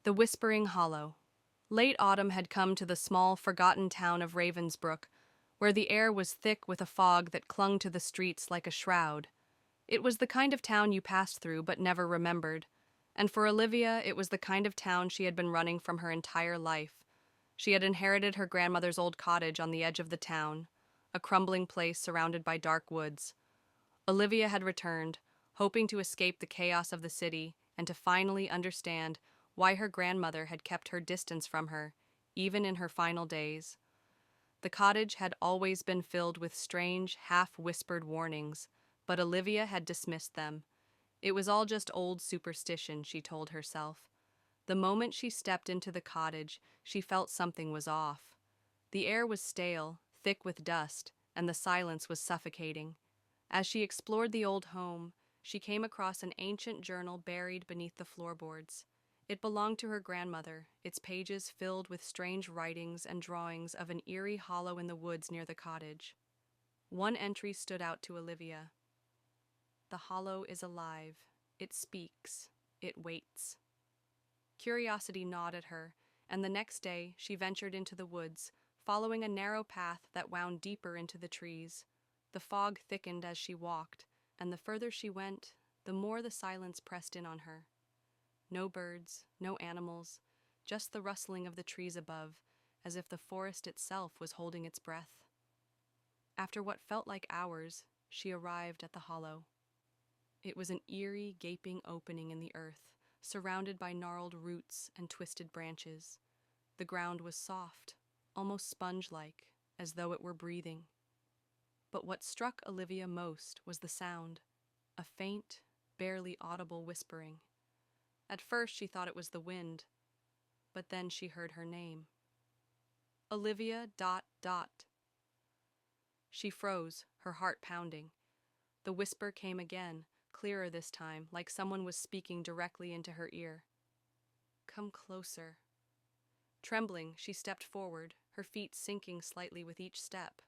The Whispering Hollow. Late autumn had come to the small, forgotten town of Ravensbrook, where the air was thick with a fog that clung to the streets like a shroud. It was the kind of town you passed through but never remembered, and for Olivia, it was the kind of town she had been running from her entire life. She had inherited her grandmother's old cottage on the edge of the town, a crumbling place surrounded by dark woods. Olivia had returned, hoping to escape the chaos of the city and to finally understand why her grandmother had kept her distance from her, even in her final days. The cottage had always been filled with strange, half-whispered warnings, but Olivia had dismissed them. It was all just old superstition, she told herself. The moment she stepped into the cottage, she felt something was off. The air was stale, thick with dust, and the silence was suffocating. As she explored the old home, she came across an ancient journal buried beneath the floorboards. It belonged to her grandmother, its pages filled with strange writings and drawings of an eerie hollow in the woods near the cottage. One entry stood out to Olivia. "The hollow is alive. It speaks. It waits." Curiosity gnawed at her, and the next day she ventured into the woods, following a narrow path that wound deeper into the trees. The fog thickened as she walked, and the further she went, the more the silence pressed in on her. No birds, no animals, just the rustling of the trees above, as if the forest itself was holding its breath. After what felt like hours, she arrived at the hollow. It was an eerie, gaping opening in the earth, surrounded by gnarled roots and twisted branches. The ground was soft, almost sponge-like, as though it were breathing. But what struck Olivia most was the sound, a faint, barely audible whispering. At first she thought it was the wind, but then she heard her name. Olivia ... She froze, her heart pounding. The whisper came again, clearer this time, like someone was speaking directly into her ear. "Come closer." Trembling, she stepped forward, her feet sinking slightly with each step.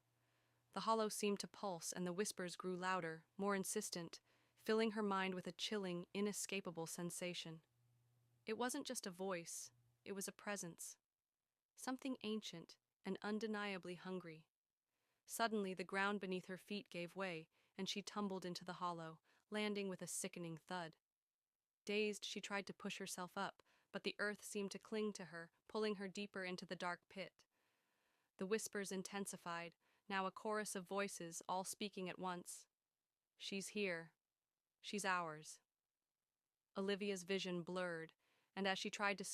The hollow seemed to pulse, and the whispers grew louder, more insistent, filling her mind with a chilling, inescapable sensation. It wasn't just a voice, it was a presence. Something ancient and undeniably hungry. Suddenly, the ground beneath her feet gave way, and she tumbled into the hollow, landing with a sickening thud. Dazed, she tried to push herself up, but the earth seemed to cling to her, pulling her deeper into the dark pit. The whispers intensified, now a chorus of voices, all speaking at once. "She's here. She's ours." Olivia's vision blurred, and as she tried to